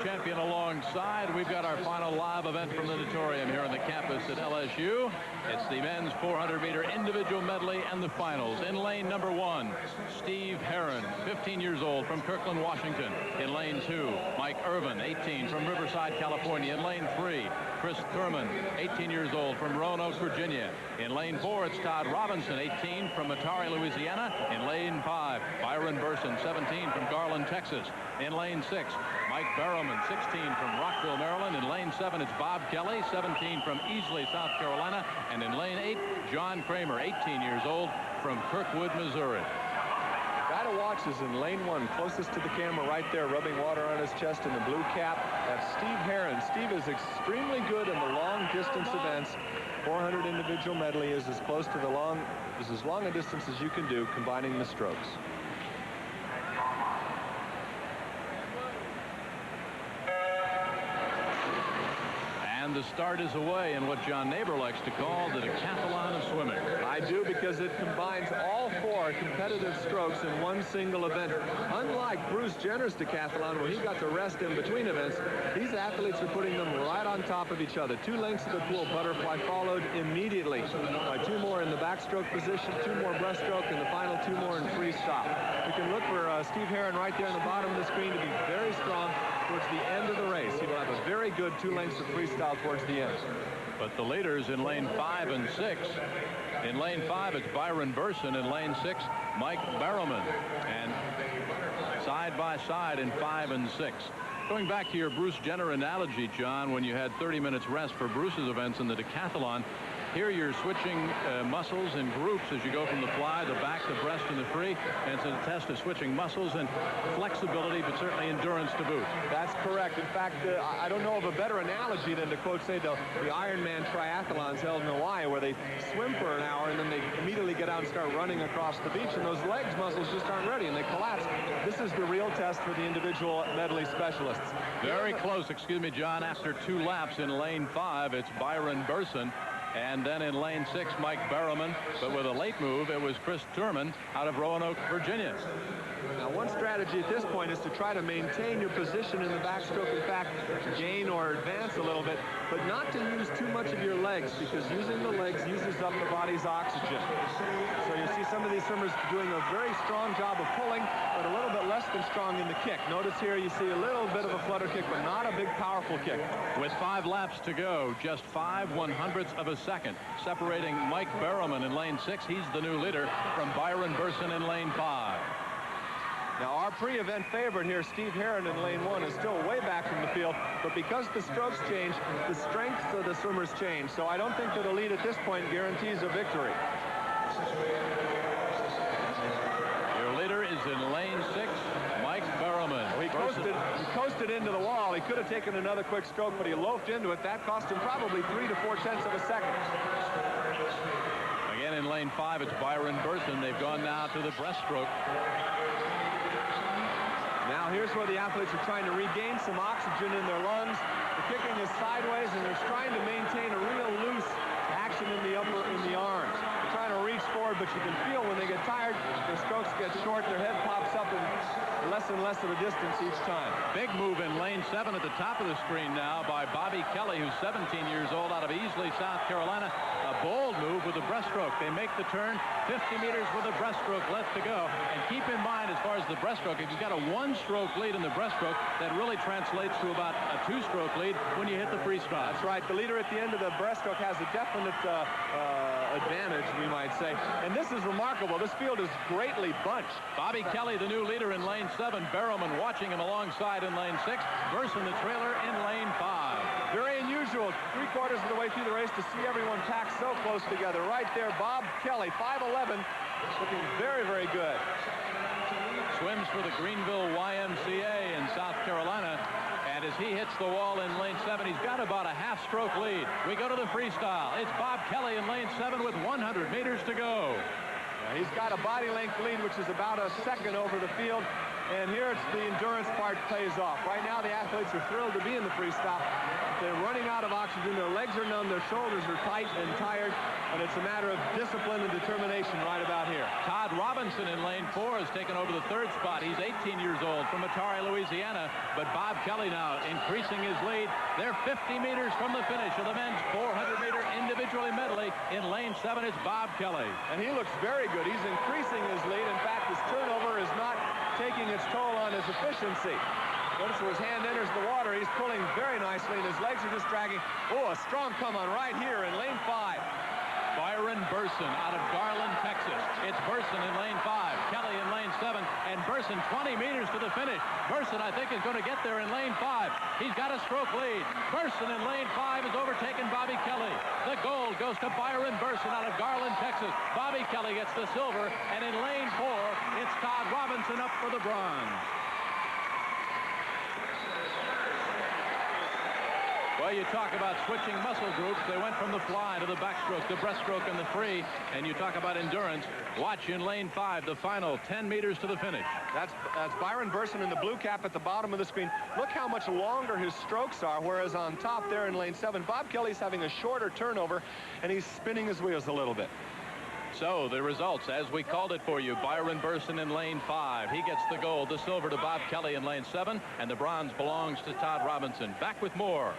champion alongside. We've got our final live event from the Auditorium here on the campus at LSU. It's the men's 400-meter individual medley and the finals. In lane number 1, Steve Herron, 15 years old, from Kirkland, Washington. In lane 2, Mike Irvin, 18, from Riverside, California. In lane 3, Chris Thurman, 18 years old, from Roanoke, Virginia. In lane 4, it's Todd Robinson, 18, from Metairie, Louisiana. In lane 5, Byron Burson, 17, from Garland, Texas. In lane 6, Mike Barrowman, 16, from Rockville, Maryland. In lane 7, it's Bob Kelly, 17, from Easley, South Carolina. And in lane 8, John Kramer, 18 years old, from Kirkwood, Missouri. The guy to watch is in lane 1, closest to the camera right there, rubbing water on his chest in the blue cap. That's Steve Herron. Steve is extremely good in the long distance events. 400 individual medley is as close to as long a distance as you can do, combining the strokes. And the start is away in what John Neighbor likes to call the decathlon of swimming. I do, because it combines all 4 competitive strokes in one single event. Unlike Bruce Jenner's decathlon, where he got to rest in between events, these athletes are putting them right on top of each other. 2 lengths of the pool butterfly followed immediately by 2 more in the backstroke position, 2 more breaststroke, and the final 2 more in freestyle. We can look for Steve Herron right there on the bottom of the screen to be very strong towards the end of the race. He will have a very good 2 lengths of freestyle towards the end. But the leaders in lane 5 and 6. In lane 5, it's Byron Burson. In lane 6, Mike Barrowman. And side by side in 5 and 6. Going back to your Bruce Jenner analogy, John, when you had 30 minutes rest for Bruce's events in the decathlon, here you're switching muscles in groups as you go from the fly, the back, the breast, and the free. And it's a test of switching muscles and flexibility, but certainly endurance to boot. That's correct. In fact, I don't know of a better analogy than to quote, say, the Ironman triathlons held in Hawaii, where they swim for an hour and then they immediately get out and start running across the beach, and those legs muscles just aren't ready and they collapse. This is the real test for the individual medley specialists. Very close, excuse me, John. After 2 laps in lane 5, it's Byron Burson. And then in lane 6, Mike Barrowman. But with a late move, it was Chris Thurman out of Roanoke, Virginia. Now, one strategy at this point is to try to maintain your position in the backstroke. In fact, gain or advance a little bit, but not to use too much of your legs, because using the legs uses up the body's oxygen. So you see some of these swimmers doing a very strong job of pulling, but a little bit less than strong in the kick. Notice here you see a little bit of a flutter kick, but not a big, powerful kick. With 5 laps to go, just 5/100ths of a second separating Mike Barrowman in lane 6. He's the new leader from Byron Burson in lane 5. Now, our pre-event favorite here, Steve Herron in lane 1, is still way back from the field, but because the strokes change, the strengths of the swimmers change. So I don't think that a lead at this point guarantees a victory. Your leader is in lane 6, Mike Barrowman. Well, he coasted into the wall. He could have taken another quick stroke, but he loafed into it. That cost him probably 3 to 4 tenths of a second. Again in lane 5, it's Byron Burson. They've gone now to the breaststroke. Now here's where the athletes are trying to regain some oxygen in their lungs. The kicking is sideways, and they're trying to maintain a real loose action in the arms. They're trying to reach forward, but you can feel when they get tired, their strokes get short, their head pops up, and less of a distance each time. Big move in lane 7 at the top of the screen now by Bobby Kelly, who's 17 years old, out of Easley, South Carolina. A bold move with the breaststroke. They make the turn, 50 meters with a breaststroke left to go. And keep in mind, as far as the breaststroke, if you've got a 1-stroke lead in the breaststroke, that really translates to about a 2-stroke lead when you hit the freestyle. That's right. The leader at the end of the breaststroke has a definite advantage, we might say. And this is remarkable. This field is greatly bunched. Bobby Kelly, the new leader in lane 7. Barrowman watching him alongside in lane 6. Burson, the trailer, in lane 5. Very unusual, 3/4 of the way through the race, to see everyone packed so close together. Right there, Bob Kelly, 5'11", looking very, very good. Swims for the Greenville YMCA in South Carolina. And as he hits the wall in lane 7, he's got about a half-stroke lead. We go to the freestyle. It's Bob Kelly in lane 7 with 100 meters to go. Yeah, he's got a body length lead, which is about a second over the field. And here it's the endurance part pays off. Right now, the athletes are thrilled to be in the freestyle. They're running out of oxygen. Their legs are numb. Their shoulders are tight and tired. And it's a matter of discipline and determination right about here. Todd Robinson in lane 4 has taken over the 3rd spot. He's 18 years old from Metairie, Louisiana. But Bob Kelly now increasing his lead. They're 50 meters from the finish of the men's 400-meter individually medley. In lane 7, it's Bob Kelly. And he looks very good. He's increasing his lead. In fact, his turnover is not taking its toll on his efficiency. Notice where his hand enters the water, he's pulling very nicely, and his legs are just dragging. Oh, a strong come on right here in lane 5. Byron Burson out of Garland, Texas. It's Burson in lane 5, Kelly in lane 7, and Burson 20 meters to the finish. Burson, I think, is going to get there in lane 5. He's got a stroke lead. Burson in lane 5 has overtaken Bobby Kelly. The gold goes to Byron Burson out of Garland, Texas. Bobby Kelly gets the silver, and in lane 4, it's Todd Robinson up for the bronze. Well, you talk about switching muscle groups. They went from the fly to the backstroke, the breaststroke, and the free. And you talk about endurance. Watch in lane 5, the final 10 meters to the finish. That's Byron Burson in the blue cap at the bottom of the screen. Look how much longer his strokes are, whereas on top there in lane 7, Bob Kelly's having a shorter turnover, and he's spinning his wheels a little bit. So the results, as we called it for you, Byron Burson in lane 5. He gets the gold, the silver to Bob Kelly in lane 7, and the bronze belongs to Todd Robinson. Back with more